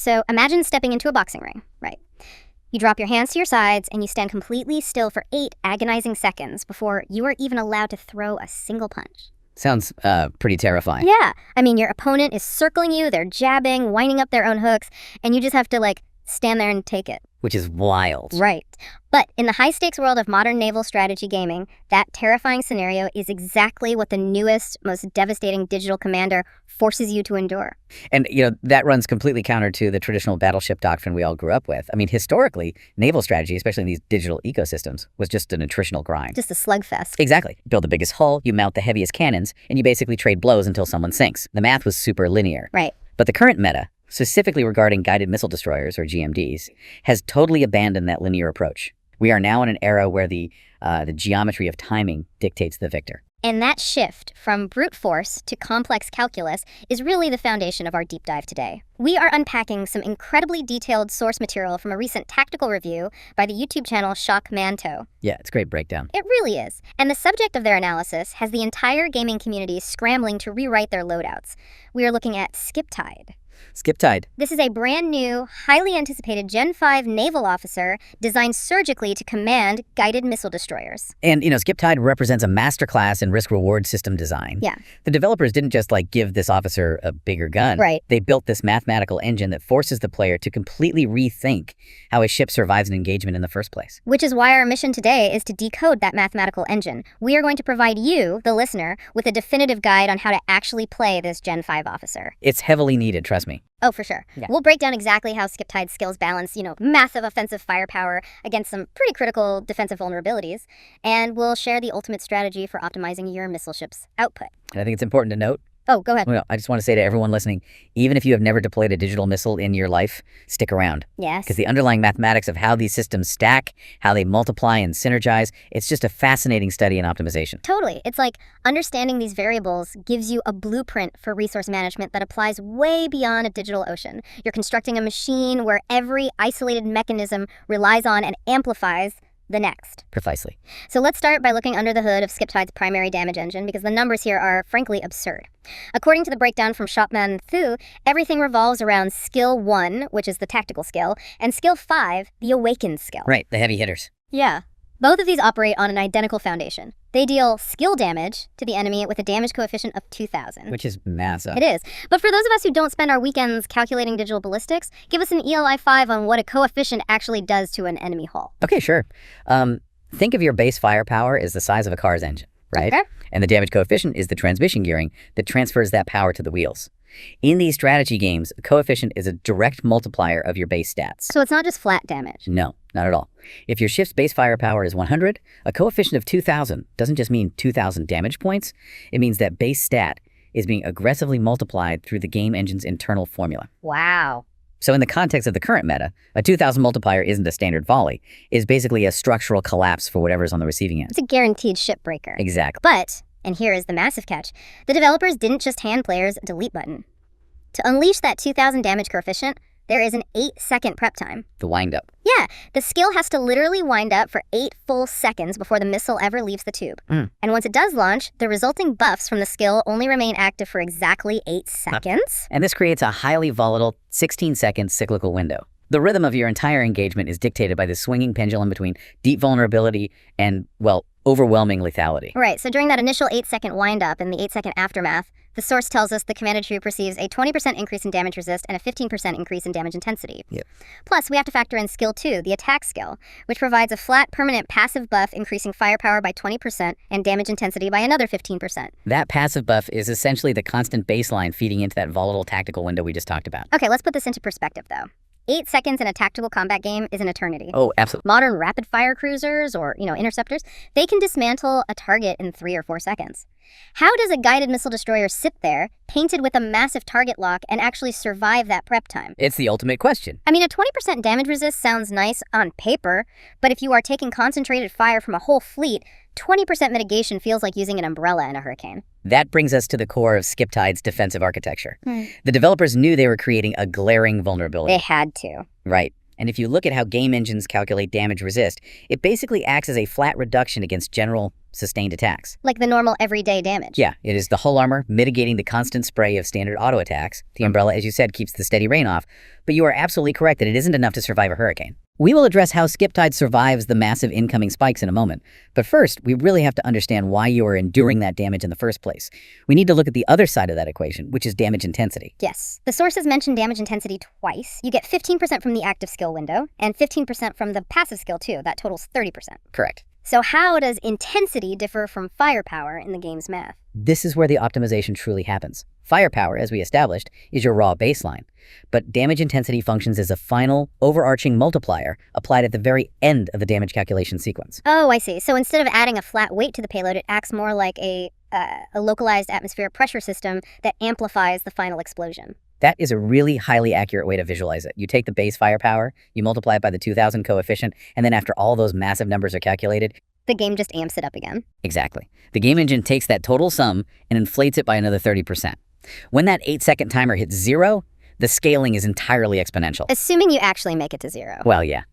So imagine stepping into a boxing ring, right? You drop your hands to your sides and you stand completely still for 8 agonizing seconds before you are even allowed to throw a single punch. Sounds pretty terrifying. Yeah. I mean, your opponent is circling you, they're jabbing, winding up their own hooks, and you just have to, stand there and take it. Which is wild. Right. But in the high-stakes world of modern naval strategy gaming, that terrifying scenario is exactly what the newest, most devastating digital commander forces you to endure. And, that runs completely counter to the traditional battleship doctrine we all grew up with. I mean, historically, naval strategy, especially in these digital ecosystems, was just an attritional grind. Just a slugfest. Exactly. You build the biggest hull, you mount the heaviest cannons, and you basically trade blows until someone sinks. The math was super linear. Right. But the current meta, specifically regarding guided missile destroyers, or GMDs, has totally abandoned that linear approach. We are now in an era where the geometry of timing dictates the victor. And that shift from brute force to complex calculus is really the foundation of our deep dive today. We are unpacking some incredibly detailed source material from a recent tactical review by the YouTube channel Màn Thầu. Yeah, it's a great breakdown. It really is. And the subject of their analysis has the entire gaming community scrambling to rewrite their loadouts. We are looking at Skiptide. Skiptide. This is a brand new, highly anticipated Gen 5 naval officer designed surgically to command guided missile destroyers. And, Skiptide represents a masterclass in risk-reward system design. Yeah. The developers didn't just, give this officer a bigger gun. Right. They built this mathematical engine that forces the player to completely rethink how a ship survives an engagement in the first place. Which is why our mission today is to decode that mathematical engine. We are going to provide you, the listener, with a definitive guide on how to actually play this Gen 5 officer. It's heavily needed, trust me. Oh, for sure. Yeah. We'll break down exactly how Skiptide's skills balance, massive offensive firepower against some pretty critical defensive vulnerabilities. And we'll share the ultimate strategy for optimizing your missile ship's output. And I think it's important to note, Oh, go ahead. well, I just want to say to everyone listening, even if you have never deployed a digital missile in your life, stick around. Yes. Because the underlying mathematics of how these systems stack, how they multiply and synergize, it's just a fascinating study in optimization. Totally. It's like understanding these variables gives you a blueprint for resource management that applies way beyond a digital ocean. You're constructing a machine where every isolated mechanism relies on and amplifies the next. Precisely. So let's start by looking under the hood of Skiptide's primary damage engine, because the numbers here are frankly absurd. According to the breakdown from Màn Thầu, everything revolves around skill 1, which is the tactical skill, and skill 5, the awakened skill. Right, the heavy hitters. Yeah. Both of these operate on an identical foundation. They deal skill damage to the enemy with a damage coefficient of 2,000. Which is massive. It is. But for those of us who don't spend our weekends calculating digital ballistics, give us an ELI 5 on what a coefficient actually does to an enemy hull. Okay, sure. Think of your base firepower as the size of a car's engine, right? Okay. And the damage coefficient is the transmission gearing that transfers that power to the wheels. In these strategy games, a coefficient is a direct multiplier of your base stats. So it's not just flat damage. No, not at all. If your ship's base firepower is 100, a coefficient of 2,000 doesn't just mean 2,000 damage points. It means that base stat is being aggressively multiplied through the game engine's internal formula. Wow. So in the context of the current meta, a 2,000 multiplier isn't a standard volley. It's basically a structural collapse for whatever's on the receiving end. It's a guaranteed ship breaker. Exactly. But, and here is the massive catch, the developers didn't just hand players a delete button. To unleash that 2,000 damage coefficient, there is an 8-second prep time. The wind-up. Yeah, the skill has to literally wind up for 8 full seconds before the missile ever leaves the tube. And once it does launch, the resulting buffs from the skill only remain active for exactly 8 seconds. And this creates a highly volatile 16-second cyclical window. The rhythm of your entire engagement is dictated by the swinging pendulum between deep vulnerability and, overwhelming lethality. Right, so during that initial 8-second wind-up and the 8-second aftermath, the source tells us the commanded troop receives a 20% increase in damage resist and a 15% increase in damage intensity. Yep. Plus, we have to factor in skill 2, the attack skill, which provides a flat, permanent passive buff increasing firepower by 20% and damage intensity by another 15%. That passive buff is essentially the constant baseline feeding into that volatile tactical window we just talked about. Okay, let's put this into perspective, though. 8 seconds in a tactical combat game is an eternity. Oh, absolutely. Modern rapid-fire cruisers or, interceptors, they can dismantle a target in 3 or 4 seconds. How does a guided missile destroyer sit there, painted with a massive target lock, and actually survive that prep time? It's the ultimate question. I mean, a 20% damage resist sounds nice on paper, but if you are taking concentrated fire from a whole fleet, 20% mitigation feels like using an umbrella in a hurricane. That brings us to the core of Skiptide's defensive architecture. The developers knew they were creating a glaring vulnerability. They had to. Right. And if you look at how game engines calculate damage resist, it basically acts as a flat reduction against general sustained attacks. Like the normal everyday damage. Yeah, it is the hull armor mitigating the constant spray of standard auto attacks. The umbrella, as you said, keeps the steady rain off, but you are absolutely correct that it isn't enough to survive a hurricane. We will address how Skiptide survives the massive incoming spikes in a moment, but first, we really have to understand why you are enduring that damage in the first place. We need to look at the other side of that equation, which is damage intensity. Yes. The sources mention damage intensity twice. You get 15% from the active skill window, and 15% from the passive skill too. That totals 30%. Correct. So how does intensity differ from firepower in the game's math? This is where the optimization truly happens. Firepower, as we established, is your raw baseline, but damage intensity functions as a final, overarching multiplier applied at the very end of the damage calculation sequence. Oh, I see. So instead of adding a flat weight to the payload, it acts more like a localized atmospheric pressure system that amplifies the final explosion. That is a really highly accurate way to visualize it. You take the base firepower, you multiply it by the 2000 coefficient, and then after all those massive numbers are calculated, the game just amps it up again. Exactly. The game engine takes that total sum and inflates it by another 30%. When that 8-second timer hits 0, the scaling is entirely exponential. Assuming you actually make it to 0. Well, yeah.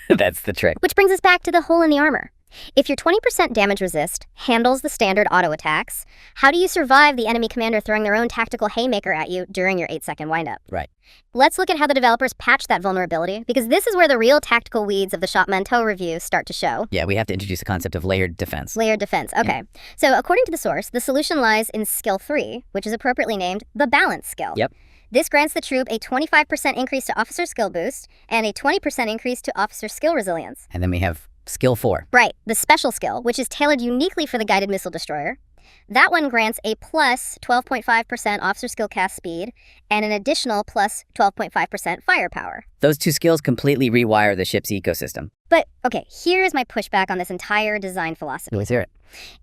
That's the trick. Which brings us back to the hole in the armor. If your 20% damage resist handles the standard auto attacks, how do you survive the enemy commander throwing their own tactical haymaker at you during your 8-second windup? Right. Let's look at how the developers patched that vulnerability, because this is where the real tactical weeds of the Màn Thầu review start to show. Yeah, we have to introduce the concept of layered defense. Layered defense, okay. Yeah. So according to the source, the solution lies in skill 3, which is appropriately named the balance skill. Yep. This grants the troop a 25% increase to officer skill boost and a 20% increase to officer skill resilience. And then we have skill 4. Right, the special skill, which is tailored uniquely for the guided missile destroyer. That one grants a plus 12.5% officer skill cast speed and an additional plus 12.5% firepower. Those two skills completely rewire the ship's ecosystem. But, okay, here's my pushback on this entire design philosophy. Let's hear it.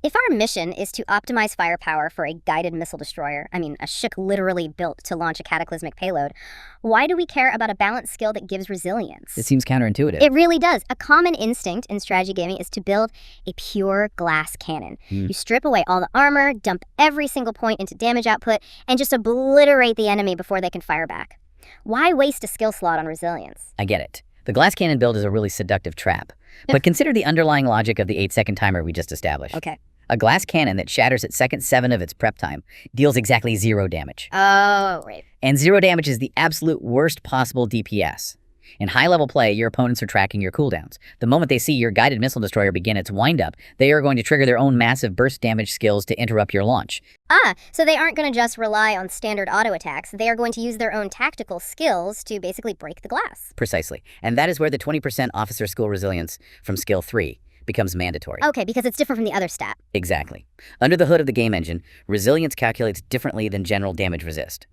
If our mission is to optimize firepower for a guided missile destroyer, a ship literally built to launch a cataclysmic payload, why do we care about a balanced skill that gives resilience? It seems counterintuitive. It really does. A common instinct in strategy gaming is to build a pure glass cannon. You strip away all the armor, dump every single point into damage output, and just obliterate the enemy before they can fire back. Why waste a skill slot on resilience? I get it. The glass cannon build is a really seductive trap. But consider the underlying logic of the 8-second timer we just established. Okay. A glass cannon that shatters at second 7 of its prep time deals exactly 0 damage. Oh, right. And 0 damage is the absolute worst possible DPS. In high-level play, your opponents are tracking your cooldowns. The moment they see your guided missile destroyer begin its wind-up, they are going to trigger their own massive burst damage skills to interrupt your launch. So they aren't going to just rely on standard auto attacks. They are going to use their own tactical skills to basically break the glass. Precisely. And that is where the 20% officer skill resilience from skill 3 becomes mandatory. Okay, because it's different from the other stat. Exactly. Under the hood of the game engine, resilience calculates differently than general damage resist.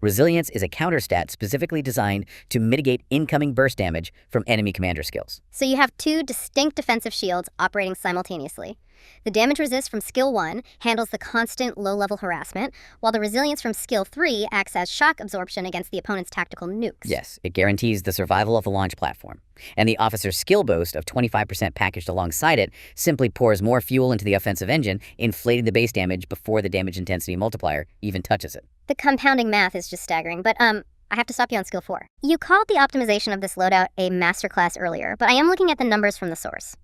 Resilience is a counter stat specifically designed to mitigate incoming burst damage from enemy commander skills. So you have 2 distinct defensive shields operating simultaneously. The damage resist from skill 1 handles the constant low-level harassment, while the resilience from skill 3 acts as shock absorption against the opponent's tactical nukes. Yes, it guarantees the survival of the launch platform. And the officer's skill boost of 25% packaged alongside it simply pours more fuel into the offensive engine, inflating the base damage before the damage intensity multiplier even touches it. The compounding math is just staggering, but I have to stop you on skill 4. You called the optimization of this loadout a masterclass earlier, but I am looking at the numbers from the source.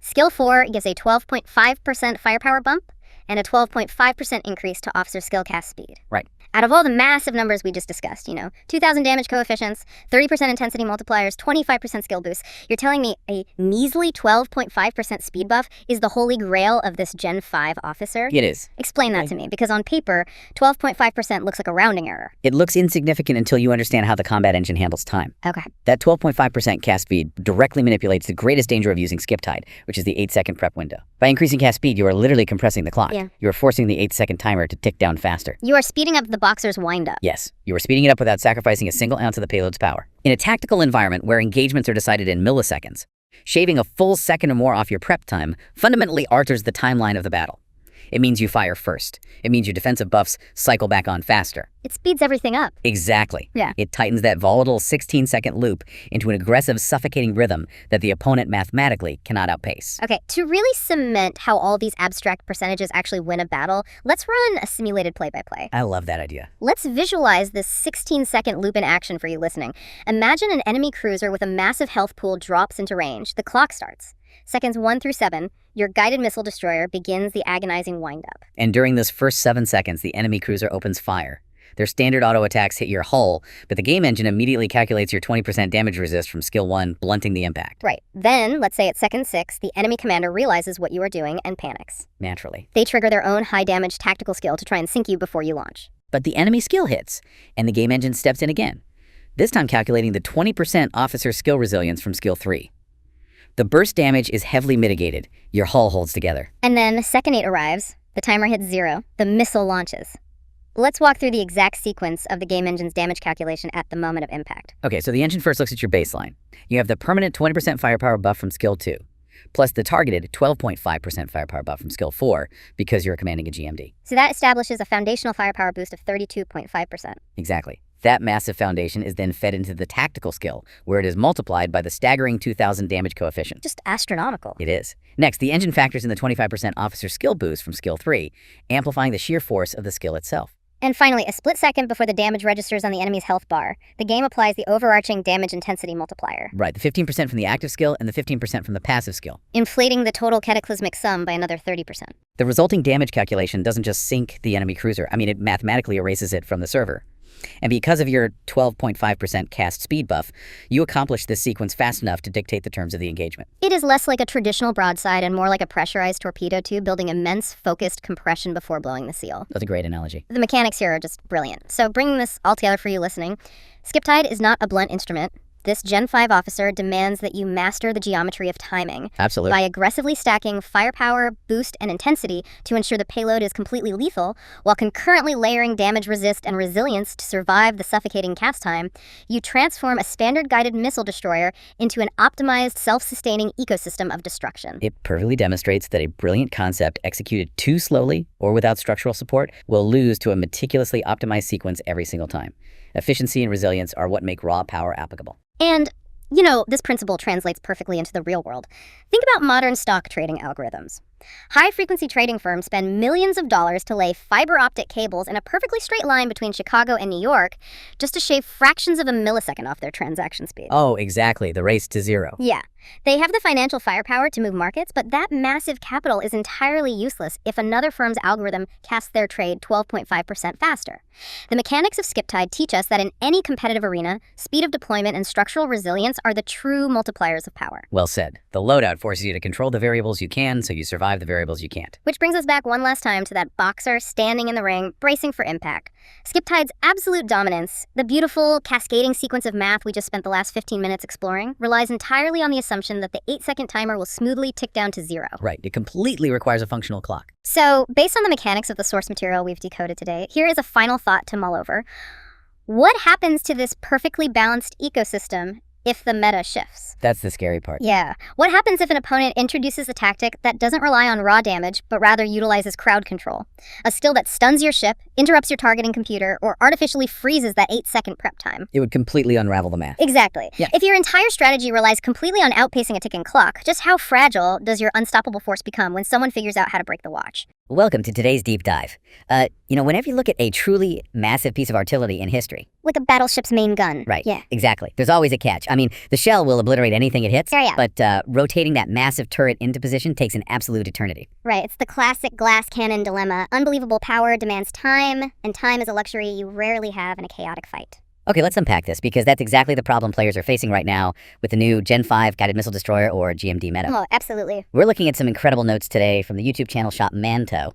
Skill 4 gives a 12.5% firepower bump and a 12.5% increase to officer skill cast speed. Right. Out of all the massive numbers we just discussed, 2,000 damage coefficients, 30% intensity multipliers, 25% skill boost, you're telling me a measly 12.5% speed buff is the holy grail of this Gen 5 officer? It is. Explain that to me, because on paper, 12.5% looks like a rounding error. It looks insignificant until you understand how the combat engine handles time. Okay. That 12.5% cast speed directly manipulates the greatest danger of using Skiptide, which is the 8-second prep window. By increasing cast speed, you are literally compressing the clock. Yeah. You are forcing the 8-second timer to tick down faster. You are speeding up the boxer's wind-up. Yes, you are speeding it up without sacrificing a single ounce of the payload's power. In a tactical environment where engagements are decided in milliseconds, shaving a full second or more off your prep time fundamentally alters the timeline of the battle. It means you fire first. It means your defensive buffs cycle back on faster. It speeds everything up. Exactly. Yeah. It tightens that volatile 16-second loop into an aggressive, suffocating rhythm that the opponent mathematically cannot outpace. Okay, to really cement how all these abstract percentages actually win a battle, let's run a simulated play-by-play. I love that idea. Let's visualize this 16-second loop in action for you listening. Imagine an enemy cruiser with a massive health pool drops into range. The clock starts. seconds 1 through 7, your guided missile destroyer begins the agonizing windup. And during those first 7 seconds, the enemy cruiser opens fire. Their standard auto attacks hit your hull, but the game engine immediately calculates your 20% damage resist from skill 1, blunting the impact. Right. Then, let's say at second 6, the enemy commander realizes what you are doing and panics. Naturally. They trigger their own high-damage tactical skill to try and sink you before you launch. But the enemy skill hits, and the game engine steps in again, this time calculating the 20% officer skill resilience from skill 3. The burst damage is heavily mitigated. Your hull holds together. And then second 8 arrives, the timer hits 0, the missile launches. Let's walk through the exact sequence of the game engine's damage calculation at the moment of impact. Okay, so the engine first looks at your baseline. You have the permanent 20% firepower buff from skill 2, plus the targeted 12.5% firepower buff from skill 4 because you're commanding a GMD. So that establishes a foundational firepower boost of 32.5%. Exactly. That massive foundation is then fed into the tactical skill, where it is multiplied by the staggering 2,000 damage coefficient. Just astronomical. It is. Next, the engine factors in the 25% officer skill boost from skill 3, amplifying the sheer force of the skill itself. And finally, a split second before the damage registers on the enemy's health bar, the game applies the overarching damage intensity multiplier. Right, the 15% from the active skill and the 15% from the passive skill, inflating the total cataclysmic sum by another 30%. The resulting damage calculation doesn't just sink the enemy cruiser. It mathematically erases it from the server. And because of your 12.5% cast speed buff, you accomplish this sequence fast enough to dictate the terms of the engagement. It is less like a traditional broadside and more like a pressurized torpedo tube building immense focused compression before blowing the seal. That's a great analogy. The mechanics here are just brilliant. So bringing this all together for you listening, Skiptide is not a blunt instrument. This Gen 5 officer demands that you master the geometry of timing. Absolutely. By aggressively stacking firepower, boost, and intensity to ensure the payload is completely lethal, while concurrently layering damage resist and resilience to survive the suffocating cast time, you transform a standard guided missile destroyer into an optimized, self-sustaining ecosystem of destruction. It perfectly demonstrates that a brilliant concept executed too slowly or without structural support will lose to a meticulously optimized sequence every single time. Efficiency and resilience are what make raw power applicable. And, this principle translates perfectly into the real world. Think about modern stock trading algorithms. High-frequency trading firms spend millions of dollars to lay fiber optic cables in a perfectly straight line between Chicago and New York just to shave fractions of a millisecond off their transaction speed. Oh, exactly. The race to zero. Yeah. They have the financial firepower to move markets, but that massive capital is entirely useless if another firm's algorithm casts their trade 12.5% faster. The mechanics of Skiptide teach us that in any competitive arena, speed of deployment and structural resilience are the true multipliers of power. Well said. The loadout forces you to control the variables you can, so you survive the variables you can't. Which brings us back one last time to that boxer standing in the ring, bracing for impact. Skiptide's absolute dominance, the beautiful, cascading sequence of math we just spent the last 15 minutes exploring, relies entirely on the assumption that the 8-second timer will smoothly tick down to 0. Right. It completely requires a functional clock. So, based on the mechanics of the source material we've decoded today, here is a final thought to mull over. What happens to this perfectly balanced ecosystem if the meta shifts? That's the scary part. Yeah. What happens if an opponent introduces a tactic that doesn't rely on raw damage, but rather utilizes crowd control? A skill that stuns your ship, interrupts your targeting computer, or artificially freezes that 8-second prep time. It would completely unravel the math. Exactly. Yeah. If your entire strategy relies completely on outpacing a ticking clock, just how fragile does your unstoppable force become when someone figures out how to break the watch? Welcome to today's deep dive. Whenever you look at a truly massive piece of artillery in history. Like a battleship's main gun. Right. Yeah. Exactly. There's always a catch. The shell will obliterate anything it hits. Yeah. But rotating that massive turret into position takes an absolute eternity. Right. It's the classic glass cannon dilemma. Unbelievable power demands time, and time is a luxury you rarely have in a chaotic fight. Okay, let's unpack this, because that's exactly the problem players are facing right now with the new Gen 5 Guided Missile Destroyer, or GMD meta. Oh, absolutely. We're looking at some incredible notes today from the YouTube channel shop Màn Thầu.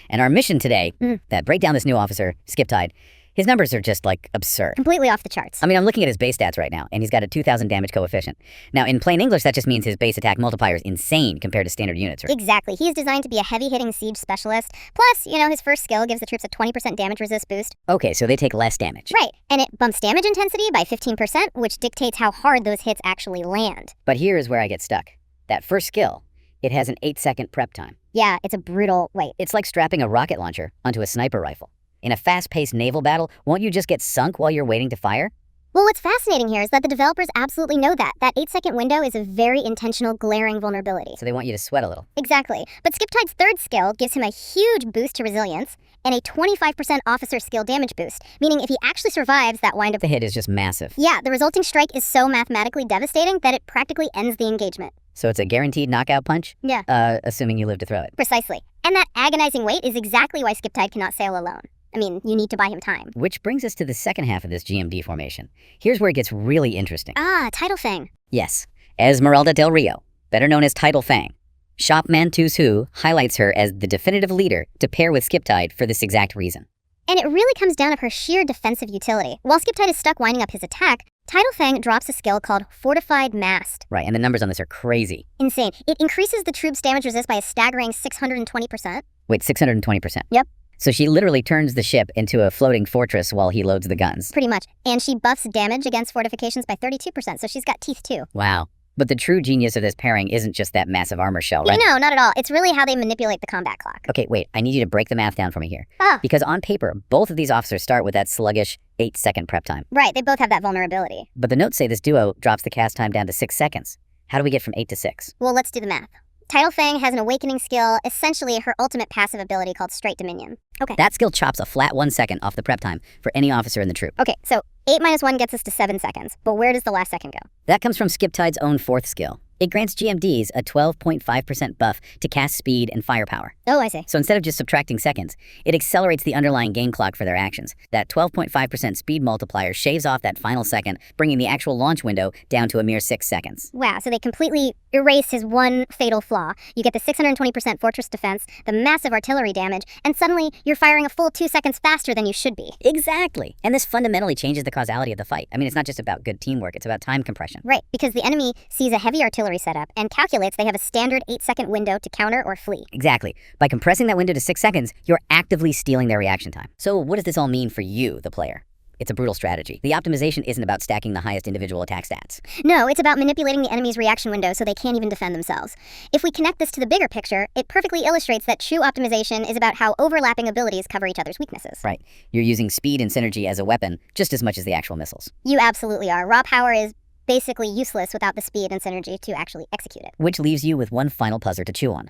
And our mission today, that break down this new officer, Skiptide, his numbers are just, absurd. Completely off the charts. I'm looking at his base stats right now, and he's got a 2,000 damage coefficient. Now, in plain English, that just means his base attack multiplier is insane compared to standard units. Right? Exactly. He's designed to be a heavy-hitting siege specialist. Plus, his first skill gives the troops a 20% damage resist boost. Okay, so they take less damage. Right. And it bumps damage intensity by 15%, which dictates how hard those hits actually land. But here is where I get stuck. That first skill, it has an 8-second prep time. Yeah, it's a brutal wait. It's like strapping a rocket launcher onto a sniper rifle. In a fast-paced naval battle, won't you just get sunk while you're waiting to fire? Well, what's fascinating here is that the developers absolutely know that. That 8-second window is a very intentional, glaring vulnerability. So they want you to sweat a little. Exactly. But Skiptide's third skill gives him a huge boost to resilience and a 25% officer skill damage boost, meaning if he actually survives that windup, The hit is just massive. yeah, the resulting strike is so mathematically devastating that it practically ends the engagement. So it's a guaranteed knockout punch? Yeah. Assuming you live to throw it. Precisely. And that agonizing wait is exactly why Skiptide cannot sail alone. I mean, you need to buy him time. Which brings us to the second half of this GMD formation. Here's where it gets really interesting. Ah, Tidal Fang. Yes, Esmeralda del Rio, better known as Tidal Fang. Shop Mantu's Who highlights her as the definitive leader to pair with Skiptide for this exact reason. And it really comes down to her sheer defensive utility. While Skiptide is stuck winding up his attack, Tidal Fang drops a skill called Fortified Mast. Right, and the numbers on this are crazy. Insane. It increases the troops' damage resist by a staggering 620%. Wait, 620%? Yep. So she literally turns the ship into a floating fortress while he loads the guns. Pretty much. And she buffs damage against fortifications by 32%, so she's got teeth too. Wow. But the true genius of this pairing isn't just that massive armor shell, right? No, not at all. It's really how they manipulate the combat clock. Okay, wait, I need you to break the math down for me here. Ah. Because on paper, both of these officers start with that sluggish 8-second prep time. Right, they both have that vulnerability. But the notes say this duo drops the cast time down to 6 seconds. How do we get from 8 to 6? Well, let's do the math. Tidal Fang has an awakening skill, essentially her ultimate passive ability called Straight Dominion. Okay. That skill chops a flat 1 second off the prep time for any officer in the troop. Okay, so 8 minus 1 gets us to 7 seconds. But where does the last second go? That comes from Skiptide's own fourth skill. It grants GMDs a 12.5% buff to cast speed and firepower. Oh, I see. So instead of just subtracting seconds, it accelerates the underlying game clock for their actions. That 12.5% speed multiplier shaves off that final second, bringing the actual launch window down to a mere 6 seconds. Wow, so they completely erase his one fatal flaw. You get the 620% fortress defense, the massive artillery damage, and suddenly you're firing a full 2 seconds faster than you should be. Exactly. And this fundamentally changes the causality of the fight. I mean, it's not just about good teamwork, it's about time compression. Right, because the enemy sees a heavy artillery setup and calculates they have a standard 8-second window to counter or flee. Exactly. By compressing that window to 6 seconds, you're actively stealing their reaction time. So what does this all mean for you, the player? It's a brutal strategy. The optimization isn't about stacking the highest individual attack stats. No, it's about manipulating the enemy's reaction window so they can't even defend themselves. If we connect this to the bigger picture, it perfectly illustrates that true optimization is about how overlapping abilities cover each other's weaknesses. Right. You're using speed and synergy as a weapon just as much as the actual missiles. You absolutely are. Raw power is basically useless without the speed and synergy to actually execute it. Which leaves you with one final puzzle to chew on.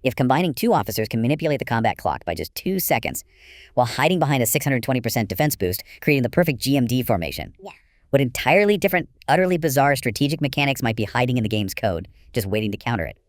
If combining two officers can manipulate the combat clock by just 2 seconds, while hiding behind a 620% defense boost, creating the perfect GMD formation, what entirely different, utterly bizarre strategic mechanics might be hiding in the game's code, just waiting to counter it?